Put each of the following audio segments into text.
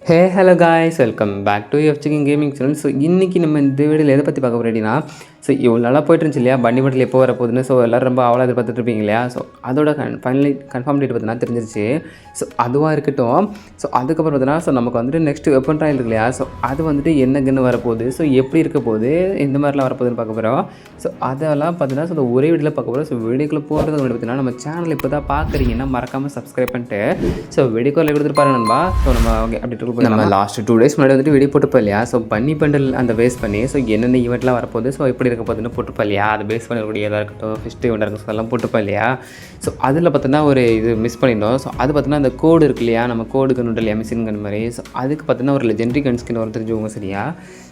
Hello guys, welcome back to FC King gaming channel. So இன்றைக்கி நம்ம இந்த வீடியோவில் எதை பற்றி பார்க்க போகிறோம் அப்படின்னா, ஸோ இவ்வளோ நல்லா போயிட்டு இருந்துச்சு இல்லையா, பன்னி பட்டில் எப்போ வர போகுதுன்னு. ஸோ எல்லோரும் ரொம்ப அவளாக எதிர்பார்த்துட்டு இருப்பீங்க இல்லையா. ஸோ அதோட கன்ஃபார்ம் டேட் பார்த்தீங்கன்னா தெரிஞ்சிருச்சு. ஸோ அதுவாக இருக்கட்டும். ஸோ அதுக்கப்புறம் பார்த்தீங்கன்னா நமக்கு வந்துட்டு நெக்ஸ்ட் வெப்பன் ட்ராயல் இருக்கு இல்லையா. ஸோ அது வந்துட்டு என்னங்கன்னு வரப்போகுது, ஸோ எப்படி இருக்க போகுது, எந்த மாதிரிலாம் வரப்போகுதுன்னு பார்க்க போகிறோம். ஸோ அதெல்லாம் பார்த்தீங்கன்னா ஸோ ஒரே வீடியோவில் பார்க்க போகிறோம். ஸோ வீடியோக்குள்ளே போகிறது பார்த்தீங்கன்னா நம்ம சேனல் இப்போ தான் பார்க்குறீங்கன்னா மறக்காமல் சப்ஸ்கிரைப் பண்ணிட்டு ஸோ வீடியோக்குள்ளே கொடுத்துட்டு பாருங்க நண்பா. ஸோ நம்ம ஓகே அப்படி நம்ம லாஸ்ட் 2 days முன்னாடி வந்துட்டு வீடியோ போட்டுப்போம் இல்லையா. ஸோ பன்னி பண்டல் அந்த பேஸ் பண்ணி ஸோ என்னென்ன ஈவெண்ட்லாம் வரப்போகுது, ஸோ எப்படி இருக்க போகுதுன்னு போட்டுப்போம் இல்லையா. அது பேஸ் பண்ணக்கூடியதாக இருக்கட்டும், ஃபிஸ்ட் ஈவெண்ட்டாக இருக்கும், ஸோ அதெல்லாம் போட்டுப்போம் இல்லையா. ஸோ அதில் பார்த்தீங்கன்னா ஒரு இது மிஸ் பண்ணியிருந்தோம். ஸோ அது பார்த்தீங்கன்னா அந்த கோடு இருக்கு இல்லையா, நம்ம கோடு கன் இல்லையா, மிஷின் கன் மாதிரி. ஸோ அதுக்கு பார்த்தீங்கன்னா ஒரு லெஜெண்டரி கன் ஸ்கின் வரும் தெரிஞ்சுவோங்க சரியா.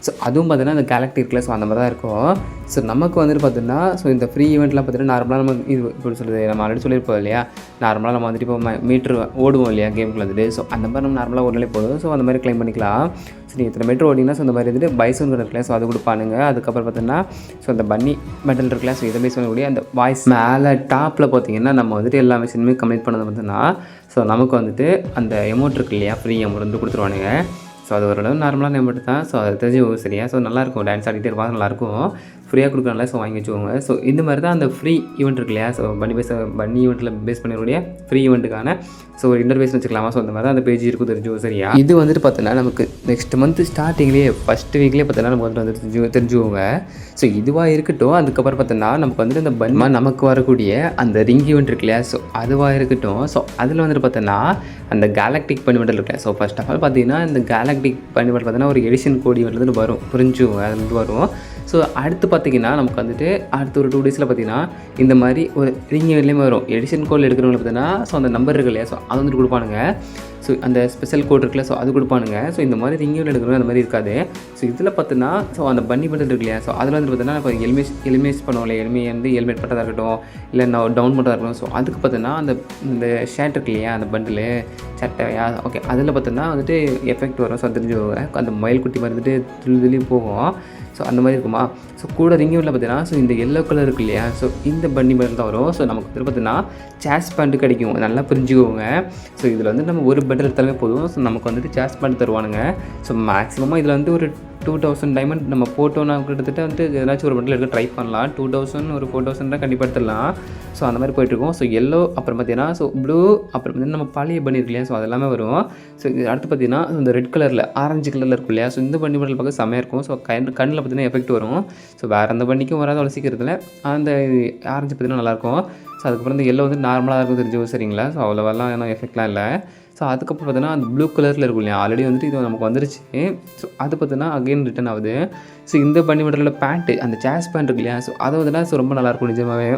ஸோ அதுவும் பார்த்தீங்கன்னா அந்த கேலக்டி இருக்குல்ல, ஸோ அந்த மாதிரி தான் இருக்கும். ஸோ நமக்கு வந்துட்டு பார்த்தீங்கன்னா ஸோ இந்த ஃப்ரீ ஈவெண்ட்லாம் பார்த்தீங்கன்னா நார்மலாக நம்ம இது இப்படி சொல்லுது, நம்ம ஆல்ரெடி சொல்லியிருப்போம் இல்லையா. நார்மலாக நம்ம வந்துட்டு இப்போ மீட்ரு ஓடுவோம் இல்லையா கேமுக்குள்ள வந்துட்டு. ஸோ அந்த மாதிரி நம்ம நார்மலாக ஓடலே போதும். ஸோ அந்த மாதிரி கிளைம் பண்ணிக்கலாம். ஸோ நீங்கள் இத்தனை மீட்டர் ஓடிங்கன்னா ஸோ இந்த மாதிரி வந்துட்டு பைசோன் இருக்குல்ல, ஸோ அது கொடுப்பானுங்க. அதுக்கப்புறம் பார்த்தீங்கன்னா ஸோ அந்த பன்னி மெட்டல் இருக்குல்ல, ஸோ இதை பேஸ் பண்ணக்கூடிய அந்த வாய்ஸ் மேலே டாப்பில் பார்த்தீங்கன்னா நம்ம வந்துட்டு எல்லா மிஷினுமே கம்ப்ளீட் பண்ணது பார்த்தீங்கன்னா ஸோ நமக்கு வந்துட்டு அந்த எமௌண்ட் இருக்கு இல்லையா, ஃப்ரீ அமௌண்ட் வந்து கொடுத்துருவானுங்க. ஸோ அது ஓரளவு நார்மலான எமௌண்ட் தான். ஸோ அது தெரிஞ்சு சரியா. ஸோ நல்லாயிருக்கும், டான்ஸ் ஆடிட்டே இருப்பாங்க, நல்லாயிருக்கும், ஃப்ரீயாக கொடுக்குறாங்கள. ஸோ வாங்கி வச்சுக்கோங்க. ஸோ இந்த மாதிரி தான் அந்த ஃப்ரீ ஈவெண்ட் இருக்கு இல்லையா. ஸோ பன்னி ஈவெண்ட்டில் பேஸ் பண்ணிக்கூடிய ஃப்ரீ ஈவெண்ட்டுக்கான ஸோ ஒரு இன்டர்பேஸ் வச்சுக்கலாமா. ஸோ இந்த மாதிரி தான் அந்த பேஜ் இருக்கும் தெரிஞ்சுக்கோ சரியா. இது வந்துட்டு பார்த்தோன்னா நமக்கு நெக்ஸ்ட் மந்த் ஸ்டார்டிங்லேயே ஃபஸ்ட் வீக்லேயே பார்த்தோன்னா நம்ம வந்து தெரிஞ்சுக்கோங்க. ஸோ இதுவாக இருக்கட்டும். அதுக்கப்புறம் பார்த்தோன்னா நமக்கு வந்துட்டு அந்த பன்மா நமக்கு வரக்கூடிய அந்த ரிங் ஈவெண்ட் இருக்கு இல்லையா. ஸோ அதுவாக இருக்கட்டும். ஸோ அதில் வந்துட்டு பார்த்தோன்னா அந்த கேலக்டிக் பனிமெண்டல் இருக்குல்ல. ஸோ ஃபர்ஸ்ட் ஆஃப் ஆல் பார்த்தீங்கன்னா இந்த கேலக்டிக் பனிமெண்டல் பார்த்தீங்கன்னா ஒரு எடிஷன் கோடி வந்து வரும், புரிஞ்சுவோங்க, அது வந்து வரும். ஸோ அடுத்து பார்த்திங்கன்னா நமக்கு வந்துட்டு அடுத்த ஒரு 2 days பார்த்தீங்கன்னா இந்த மாதிரி ஒரு ரிங் ஈவெண்ட்லேயுமே வரும். எடிஷன் கோடில் எடுக்கிறவங்க பார்த்தீங்கன்னா ஸோ அந்த நம்பர் இருக்கு இல்லையா, ஸோ அது வந்துட்டு கொடுப்பானுங்க. ஸோ அந்த ஸ்பெஷல் கோட் இருக்குல்ல, ஸோ அது கொடுப்பானுங்க. ஸோ இந்த மாதிரி ரிங் ஈவெண்ட் எடுக்கிறவங்க அந்த மாதிரி இருக்காது. ஸோ இதில் பார்த்தீங்கன்னா ஸோ அந்த பன்னி பண்டல் இருக்கு இல்லையா. ஸோ அதில் வந்து பார்த்தீங்கன்னா இப்போ எலிமேஸ் பண்ணுவோம்ல, வந்து ஹெல்மெட் பட்டதாக இருக்கட்டும், இல்லை டவுன் பண்ணுறதா இருக்கட்டும். ஸோ அதுக்கு பார்த்தீங்கன்னா இந்த ஷர்ட் இருக்கு இல்லையா, அந்த பண்டில் சட்டையா, ஓகே, அதில் பார்த்தீங்கன்னா வந்துட்டு எஃபெக்ட் வரும். ஸோ தெரிஞ்சு அந்த மயில் குட்டி மாதிரி வந்துட்டு துளி போகும். ஸோ அந்த மாதிரி இருக்குமா. ஸோ கூட ரிங் ஈவெண்ட்டில் பார்த்தீங்கன்னா ஸோ இந்த எல்லோ கலர் இருக்கு இல்லையா. ஸோ இந்த பன்னி பண்டல் தான் வரும். ஸோ நமக்கு வந்து பார்த்தீங்கன்னா சேஸ் பேண்ட் கிடைக்கும், நல்லா புரிஞ்சுக்கோங்க. ஸோ இதில் வந்து நம்ம ஒரு பண்டல் எடுத்தாலுமே போதும். ஸோ நமக்கு வந்துட்டு சேஸ் பேண்ட் தருவானுங்க. ஸோ மேக்ஸிமமாக இதில் வந்து ஒரு 2000 டைமண்ட் நம்ம போட்டோன்னா கிட்டத்தட்ட வந்து ஏதாச்சும் ஒரு பண்டில் எடுக்க ட்ரை பண்ணலாம். 2000 ஒரு 4000 தான் கண்டிப்பாக எடுத்துடலாம். ஸோ அந்த மாதிரி போயிட்டுருக்கோம். ஸோ எல்லோ, அப்புறம் பார்த்தீங்கன்னா ஸோ ப்ளூ, அப்புறம் பார்த்தீங்கன்னா நம்ம பழைய பன்னி இருக்கு இல்லையா. ஸோ அதெல்லாமே வரும். ஸோ அடுத்து பார்த்தீங்கன்னா இந்த ரெட் கலரில் ஆரஞ்சு கலரில் இருக்கும் இல்லையா. ஸோ இந்த பன்னி பண்டல் பார்க்க செம்மையாக இருக்கும். ஸோ கண்ணில் பார்த்தீங்கன்னா எஃபெக்ட் வரும். ஸோ வேறு எந்த பண்ணிக்கும் வராது அவ்வளோ சீக்கிரத்தில். அந்த ஆரஞ்சு பார்த்தீங்கன்னா நல்லாயிருக்கும். ஸோ அதுக்கப்புறம் இந்த எல்லோ வந்து நார்மலாக இருக்கும் தெரிஞ்சு சரிங்களா. ஸோ அவ்வளோவெல்லாம் ஏன்னா எஃபெக்ட்லாம் இல்லை. ஸோ அதுக்கப்புறம் பார்த்தீங்கன்னா அந்த ப்ளூ கலரில் இருக்கும் இல்லையா, ஆல்ரெடி வந்துட்டு இது நமக்கு வந்துருச்சு. ஸோ அது பார்த்தீங்கன்னா அகைன் ரிட்டன் ஆகுது. ஸோ இந்த பன்னி பண்டலில் பேண்ட்டு, அந்த சேஸ் பேண்ட் இருக்கு இல்லையா. ஸோ அதை வந்துன்னா ஸோ ரொம்ப நல்லாயிருக்கும் நிஜமாகவே.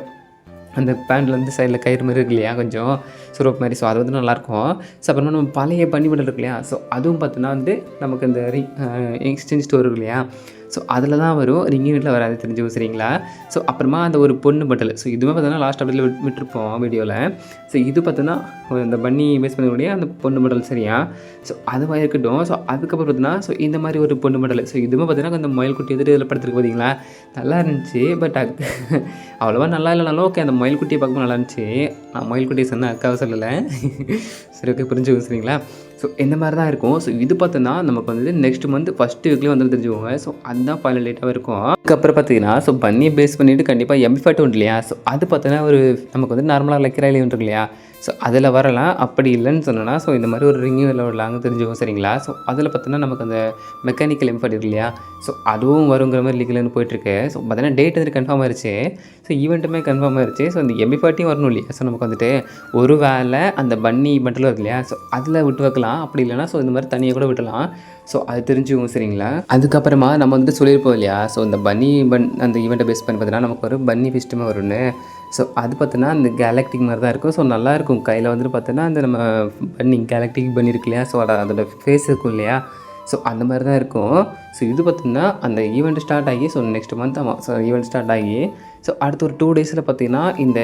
அந்த பேண்டில் வந்து சைடில் கயிறு மாதிரி இருக்கு இல்லையா, கொஞ்சம் சுரோப் மாதிரி. ஸோ அது வந்து நல்லாயிருக்கும். ஸோ அப்புறமா நம்ம பழைய பன்னி பண்டல் இருக்கு இல்லையா. ஸோ அதுவும் பார்த்தீங்கன்னா வந்து நமக்கு இந்த எக்ஸ்சேஞ்ச் ஸ்டோர் இருக்கு இல்லையா. ஸோ அதில் தான் வரும், ரிங் ஈவெண்ட்டில் வராது தெரிஞ்சு சரிங்களா. ஸோ அப்புறமா அந்த ஒரு பொண்ணு பண்டல். ஸோ இதுவுமே பார்த்தீங்கன்னா லாஸ்ட் அப்டேட்டில் விட்டுருப்போம் வீடியோவில். ஸோ இது பார்த்தீங்கன்னா இந்த பன்னி பேஸ் பண்ணக்கூடிய அந்த பொண்ணு பண்டல் சரியா. ஸோ அதுவாக இருக்கட்டும். ஸோ அதுக்கப்புறம் பார்த்தீங்கன்னா ஸோ இந்த மாதிரி ஒரு பொண்ணு பண்டல். ஸோ இதுவுமே பார்த்தீங்கன்னா அந்த மயில் குட்டி எதிர்த்து இதில் படுத்துருக்கு பார்த்தீங்களா, நல்லா இருந்துச்சு. பட் அவ்வளோவா நல்லா இல்லைனாலும் ஓகே, அந்த மயில் குட்டியை பார்க்கும்போது நல்லா இருந்துச்சு. நான் மயில் குட்டியை சொன்னேன், அக்காவை சொல்லலை. சரி ஓகே, புரிஞ்சுக்கோங்க சரிங்களா. ஸோ இந்த மாதிரி தான் இருக்கும். ஸோ இது பார்த்தோன்னா நமக்கு வந்து நெக்ஸ்ட் மந்த் ஃபஸ்ட் வீக்லேயே வந்து தெரிஞ்சுக்கோங்க. ஸோ அதுதான் ஃபைனல் டேட்டாக இருக்கும். அதுக்கப்புறம் பார்த்தீங்கன்னா ஸோ பன்னியை பேஸ் பண்ணிவிட்டு கண்டிப்பாக எம்பிஃபேட் உண்டு இல்லையா. ஸோ அது பார்த்தோன்னா ஒரு நமக்கு வந்து நார்மலாக லெக்கராயிலே இருக்கு இல்லையா. ஸோ அதில் வரலாம். அப்படி இல்லைன்னு சொன்னோன்னா ஸோ இந்த மாதிரி ஒரு ரிங் விளாட்லாங்க தெரிஞ்சுக்கோங்க சரிங்களா. ஸோ அதில் பார்த்தோன்னா நமக்கு அந்த மெக்கானிக்கல் எம்பிஃபேட் இருக்கு இல்லையா. ஸோ அதுவும் வருங்கிற மாதிரி லீக்லேருந்து போயிட்டுருக்கு. ஸோ பார்த்தீங்கன்னா டேட் வந்து கன்ஃபார்ம் ஆயிடுச்சு. ஸோ ஈவெண்ட்டுமே கன்ஃபார்ம் ஆயிடுச்சு. ஸோ இந்த எம்பிஃபேட்டையும் வரணும் இல்லையா. ஸோ நமக்கு வந்துட்டு ஒரு வேலை அந்த பன்னி பண்டலும் இருக்கு இல்லையா. ஸோ அதில் விட்டு வைக்கலாம். அப்படி இல்லைனா ஸோ இந்த மாதிரி தனியாக கூட விட்டலாம். ஸோ அது தெரிஞ்சுக்கோங்க சரிங்களா. அதுக்கப்புறமா நம்ம வந்துட்டு சொல்லியிருப்போம் இல்லையா. ஸோ இந்த பன்னி அந்த ஈவெண்ட்டை பேஸ் பண்ணி பார்த்தீங்கன்னா நமக்கு ஒரு பன்னி ஃபிஸ்ட்டுமே வரும்னு. ஸோ அது பார்த்தீங்கன்னா அந்த கேலக்டிக் மாதிரி தான் இருக்கும். ஸோ நல்லாயிருக்கும். கையில் வந்துட்டு பார்த்தீங்கன்னா அந்த நம்ம பன்னி கேலக்டிக் பன்னி இருக்கு இல்லையா. ஸோ அதோட ஃபேஸ் இருக்கும் இல்லையா. ஸோ அந்த மாதிரி தான் இருக்கும். ஸோ இது பார்த்திங்கன்னா அந்த ஈவெண்ட் ஸ்டார்ட் ஆகி ஸோ நெக்ஸ்ட் மந்த் ஆமாம். ஸோ ஈவெண்ட் ஸ்டார்ட் ஆகி ஸோ அடுத்த ஒரு 2 daysல பார்த்திங்கன்னா இந்த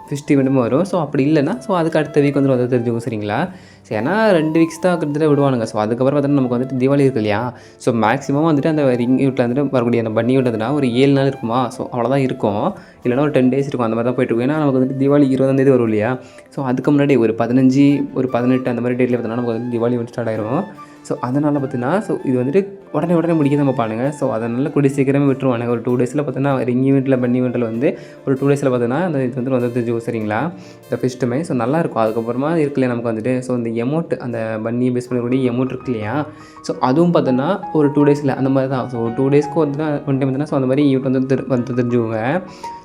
ஃபிஸ்ட் ஈவெண்ட்டுமே வரும். ஸோ அப்படி இல்லைன்னா ஸோ அதுக்கு அடுத்த வீக் வந்து தெரிஞ்சுக்கும் சரிங்களா. ஸோ ஏன்னா 2 weeks தான் கிட்டத்தட்ட விடுவானுங்க. ஸோ அதுக்கப்புறம் பார்த்தீங்கன்னா நமக்கு வந்துட்டு தீபாவளி இருக்கு இல்லையா. ஸோ மேக்ஸிமம் வந்துட்டு அந்த ரிங் ஈவெண்ட்டில் வந்துட்டு வரக்கூடிய அந்த பன்னி ஈவெண்ட்னா ஒரு 7 நாள் இருக்குமா. ஸோ அவ்வளோதான் இருக்கும். இல்லைனா ஒரு 10 days இருக்கும். அந்த மாதிரி தான் போய்ட்டு இருக்கும். ஏன்னா நமக்கு வந்துட்டு தீபாவளி 20ஆம் தேதி வரும் இல்லையா. ஸோ அதுக்கு முன்னாடி ஒரு 15 ஒரு 18 அந்த மாதிரி டேட்டில் பார்த்தீங்கன்னா நமக்கு வந்து தீபாவளி வந்து ஸ்டார்ட் ஆயிரும். ஸோ அதனால் பார்த்தீங்கன்னா இது வந்துட்டு உடனே முடிக்க தான் பார்ப்பானுங்க. ஸோ அதனால் கூடிய சீக்கிரமே விட்டுருவானுங்க. ஒரு 2 டேஸில் பார்த்தீங்கன்னா ரிங் ஈவெண்ட்டில் பன் ஈவெண்ட்டில் வந்து ஒரு 2 டேஸில் பார்த்தீங்கன்னா அந்த இது வந்து வந்துருச்சு சரிங்களா, இந்த ஃபிஸ்ட்டுமே. ஸோ நல்லாயிருக்கும். அதுக்கப்புறமா இருக்கு இல்லையா நமக்கு வந்துட்டு ஸோ இந்த எமௌண்ட் அந்த பன்னியை பேஸ் பண்ணக்கூடிய எமௌண்ட் இருக்கு இல்லையா, ஸோ அதுவும் பார்த்தோன்னா ஒரு 2 டேஸில் அந்த மாதிரி தான். ஸோ 2 டேஸ்க்கு வந்து ஒன் டைம் பார்த்தீங்கன்னா ஸோ அந்த மாதிரி ஈவெண்ட் வந்து தெரிஞ்சுக்கோங்க.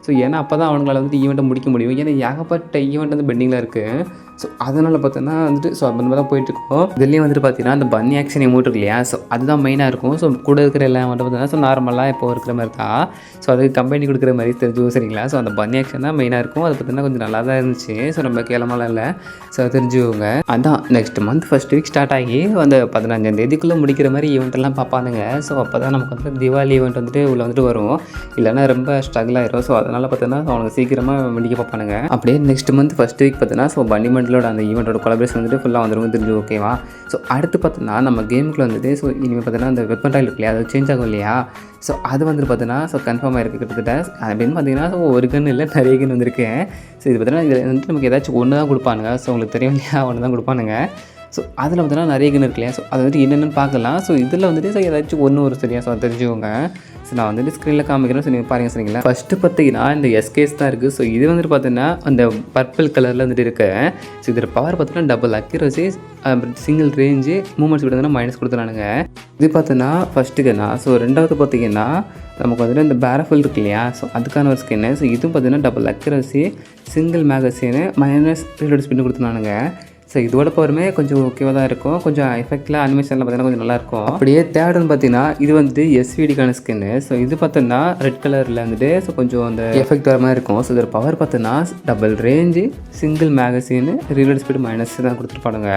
ஸோ ஏன்னா அப்போ தான் அவங்களால வந்துட்டு ஈவெண்ட்டை முடிக்க முடியும். ஏன்னா ஏகப்பட்ட ஈவெண்ட் வந்து பெண்டிங்கில் இருக்குது. ஸோ அதனால் பார்த்தோன்னா வந்துட்டு ஸோ அந்த மாதிரி தான் போயிட்டுருக்கோம். இதுலேயும் வந்துட்டு பார்த்தீங்கன்னா அந்த பன்னி ஆக்ஷன் எமௌண்ட் இருக்கு இல்லையா, ஸோ அதுதான் மெயினாக இருக்கும். ஸோ கூட இருக்கிற எல்லாம் மட்டும் பார்த்தீங்கன்னா ஸோ நார்மலாக இப்போ இருக்கிற மாதிரி தான். ஸோ அதுக்கு கம்பெனி கொடுக்குற மாதிரி தெரிஞ்சுக்கும் சரிங்களா. ஸோ அந்த பன்னி ஆக்ஷன் தான் மெயினாக இருக்கும். அது பார்த்தீங்கன்னா கொஞ்சம் நல்லா தான் இருந்துச்சு. ஸோ நம்ம கேளமெல்லாம் இல்லை. ஸோ தெரிஞ்சுக்கோங்க. அதான் next month first week start ஆகி அந்த 15ஆம் தேதிக்குள்ளே முடிக்கிற மாதிரி ஈவெண்ட்டெல்லாம் பார்ப்பானுங்க. ஸோ அப்போ தான் நமக்கு வந்து தீபாவளி ஈவெண்ட் வந்துட்டு உள்ளே வந்துட்டு வரும். இல்லைன்னா ரொம்ப ஸ்ட்ரகிள் ஆயிரும். ஸோ அதனால் பார்த்தீங்கன்னா அவனுக்கு சீக்கிரமாக முடிக்க பார்ப்பானுங்க. அப்படியே நெக்ஸ்ட் மந்த் ஃபஸ்ட் வீக் பார்த்தீங்கன்னா ஸோ பன்னி மண்டலோட அந்த ஈவெண்ட்டோட கொலாபரேஷன் வந்துட்டு ஃபுல்லாக வந்துடும் தெரிஞ்சு ஓகேவா. ஸோ அடுத்து பார்த்தோன்னா நம்ம கேமுக்குள்ள வந்துட்டு ஸோ இனிமேல் பார்த்தீங்கன்னா அந்த வெப்பன் ட்ராயல் இருக்கு இல்லையா, அது சேஞ்ச் ஆகும் இல்லையா. ஸோ அது வந்துட்டு பார்த்தீங்கன்னா ஸோ கன்ஃபார்ம் ஆகிருக்கு கிட்டத்தட்ட. அப்படின்னு பார்த்தீங்கன்னா ஸோ ஒரு கன் இல்லை நிறைய கன் வந்திருக்கேன். ஸோ இது பார்த்தீங்கன்னா இதில் வந்துட்டு நமக்கு ஏதாச்சும் ஒன்று தான் கொடுப்பானுங்க. ஸோ உங்களுக்கு தெரியும் இல்லையா, ஒன்று தான் கொடுப்பானுங்க. ஸோ அதில் பார்த்தீங்கன்னா நிறைய கன் இருக்கு இல்லையா, ஸோ அது வந்துட்டு என்னென்னு பார்க்கலாம். ஸோ இதில் வந்துட்டு ஸோ ஏதாச்சும் ஒன்று ஒரு சரியா. ஸோ அதை தெரிஞ்சுக்கோங்க. ஸோ நான் வந்துட்டு ஸ்க்ரீனில் காமிக்கிறேன். ஸோ நீங்கள் பாருங்கள் சரிங்களா. ஃபஸ்ட்டு பார்த்தீங்கன்னா இந்த எஸ்கேஸ் தான் இருக்குது. ஸோ இது வந்துட்டு பார்த்தீங்கன்னா அந்த பர்பிள் கலரில் வந்துட்டு இருக்கு. ஸோ இதில் பவர் பார்த்தீங்கன்னா double accuracy, single range, moments விடுறதுனா மைனஸ் கொடுத்துறானுங்க. இது பார்த்தீங்கன்னா ஃபஸ்ட்டு கன்னா. ஸோ ரெண்டாவது பார்த்தீங்கன்னா நமக்கு வந்துட்டு இந்த பேரஃபில் இருக்கு இல்லையா, ஸோ அதுக்கான ஒரு ஸ்கின்னு. ஸோ இதுவும் பார்த்தீங்கன்னா டபுள் அக்யூரசி, சிங்கிள் மேகசின்னு, மைனஸ் ரீலோட் ஸ்பின்னு கொடுத்துனானுங்க. ஸோ இதோட பவருமே கொஞ்சம் ஓகேவாக தான் இருக்கும். கொஞ்சம் எஃபெக்டில் அனிமேஷனில் பார்த்தீங்கன்னா கொஞ்சம் நல்லாயிருக்கும். அப்படியே தேர்டுன்னு பார்த்தீங்கன்னா இது வந்து எஸ்விடிக்கான ஸ்கின்னு. ஸோ இது பார்த்தோன்னா ரெட் கலரில் வந்துட்டு ஸோ கொஞ்சம் அந்த எஃபெக்ட் வர மாதிரி இருக்கும். ஸோ இதோட பவர் பார்த்தோன்னா டபுள் ரேஞ்சு, சிங்கிள் மேகசின்னு, ரீலோட் ஸ்பீடு மைனஸ் தான் கொடுத்துருப்பானுங்க.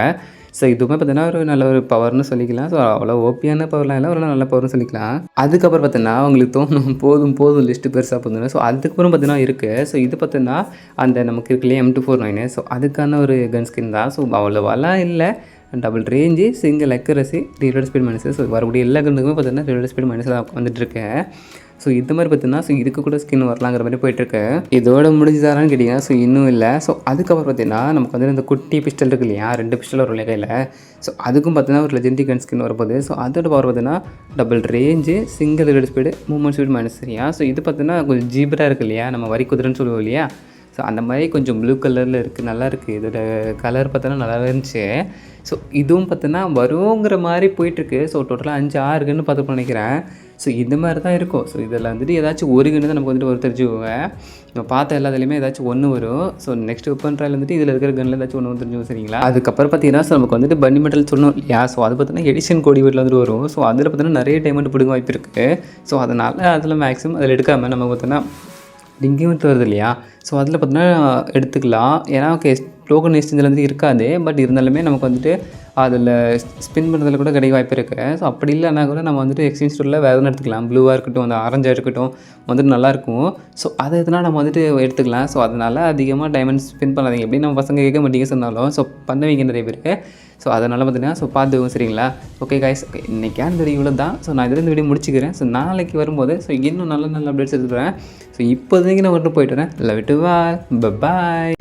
ஸோ இதுவுமே பார்த்தீங்கன்னா ஒரு நல்ல ஒரு பவர்னு சொல்லிக்கலாம். ஸோ அவ்வளோ ஓபியான பவர்லாம் இல்லை, ஒரு நல்ல பவர்னு சொல்லிக்கலாம். அதுக்கப்புறம் பார்த்தீங்கன்னா உங்களுக்கு தோணும் போதும் லிஸ்ட்டு பெருசாக போதுன்னு. ஸோ அதுக்கப்புறம் பார்த்தீங்கன்னா இருக்குது. ஸோ இது பார்த்தீங்கன்னா அந்த நமக்கு இருக்கு இல்லையா M249. ஸோ அதுக்கான ஒரு கன் ஸ்கின் தான். ஸோ அவ்வளோவெல்லாம் இல்லை. Double range, single accuracy, reload speed minus. So வரக்கூடிய எல்லா கன்னுக்குமே பார்த்தீங்கன்னா ரீலோட் ஸ்பீட் மைனஸ் தான் வந்துட்டுருக்கேன். ஸோ இது மாதிரி பார்த்தீங்கன்னா ஸோ இதுக்கு கூட ஸ்கின் வரலாங்கிற மாதிரி போயிட்டுருக்கு. இதோட முடிஞ்சுதாரான்னு கேட்டிங்கன்னா ஸோ இன்னும் இல்லை. ஸோ அதுக்கப்புறம் பார்த்தீங்கன்னா நமக்கு வந்து இந்த குட்டி பிஸ்டல் இருக்கு இல்லையா, 2 பிஸ்டல் வரும் இல்லையா கையில். ஸோ அதுக்கும் பார்த்தீங்கன்னா ஒரு லெஜெண்டரி கன் ஸ்கின் வரப்போகுது. ஸோ அதோட பவர் பார்த்தீங்கன்னா double range, single reload speed, movement speed minus சரியா. ஸோ இது பார்த்தீங்கன்னா கொஞ்சம் ஜீபராக இருக்குது இல்லையா, நம்ம வரி குதிரைன்னு சொல்லுவோம் இல்லையா. ஸோ அந்த மாதிரி கொஞ்சம் ப்ளூ கலரில் இருக்குது, நல்லா இருக்குது. இதோட கலர் பார்த்தோன்னா நல்லாவே இருந்துச்சு. ஸோ இதுவும் பார்த்தோன்னா வருங்கிற மாதிரி போயிட்டுருக்கு. ஸோ டோட்டலாக 5-6 கன்று பார்த்து நினைக்கிறேன். ஸோ இந்த மாதிரி தான் இருக்கும். ஸோ இதில் வந்துட்டு ஏதாச்சும் ஒரு கன்று தான் நமக்கு வந்துட்டு ஒரு தெரிஞ்சுக்கோங்க. நம்ம பார்த்த எல்லாத்துலேயுமே ஏதாச்சும் ஒன்று வரும். ஸோ நெக்ஸ்ட் வெப்பன் ட்ராயல் வந்துட்டு இதில் இருக்கிற கன்னில் ஏதாச்சும் ஒன்று தெரிஞ்சுக்கோங்க சரிங்களா. அதுக்கப்புறம் பார்த்தீங்கன்னா ஸோ நமக்கு வந்துட்டு பன்னி மெட்டல் சொன்னோம் இல்லையா. ஸோ அது பார்த்தீங்கன்னா எடிஷன் கோடி வீட்டில் வந்துட்டு வரும். ஸோ அதில் பார்த்தீங்கன்னா நிறைய டைமண்ட் பிடுங்க வாய்ப்பு இருக்குது. ஸோ அதனால் அதில் மேக்ஸிமம் அதில் எடுக்காமல் நம்ம பார்த்தோன்னா லிங்க் வருது இல்லையா. ஸோ அதில் பார்த்தீங்கன்னா எடுத்துக்கலாம். ஏன்னா டோக்கன் எக்ஸ்சேஞ்சில் வந்துட்டு இருக்காது. பட் இருந்தாலுமே நமக்கு வந்துட்டு அதில் ஸ்பின் பண்ணுறதுல கூட கிடைக்க வாய்ப்பு இருக்குது. ஸோ அப்படி இல்லைன்னா கூட நம்ம வந்துட்டு எக்ஸ்சேஞ்ச் ஸ்டோரில் வேறு எதுவும் எடுத்துக்கலாம். ப்ளூவாக இருக்கட்டும், அந்த ஆரஞ்சாக இருக்கட்டும் வந்துட்டு நல்லாயிருக்கும். ஸோ அதை எதுனா நம்ம வந்துட்டு எடுத்துக்கலாம். ஸோ அதனால் அதிகமாக டைமண்ட் ஸ்பின் பண்ணாதீங்க. எப்படி நம்ம பசங்க கேட்க மாட்டீங்க சொன்னாலும் ஸோ பண்ணுவீங்க நிறைய பேர். ஸோ அதனால் பார்த்தீங்கன்னா ஸோ பார்த்துக்கோங்க சரிங்களா. ஓகே கைஸ், இன்றைக்கான வீடியோ இவ்வளோ தான். ஸோ நான் இதில் இந்த வீடியோ முடிச்சுக்கிறேன். ஸோ நாளைக்கு வரும்போது ஸோ இன்னும் நல்ல அப்டேட்ஸ் எடுத்துக்கிறேன். ஸோ இப்போதைக்கு நான் மட்டும் போய்ட்டு வரேன். Love you all. பை.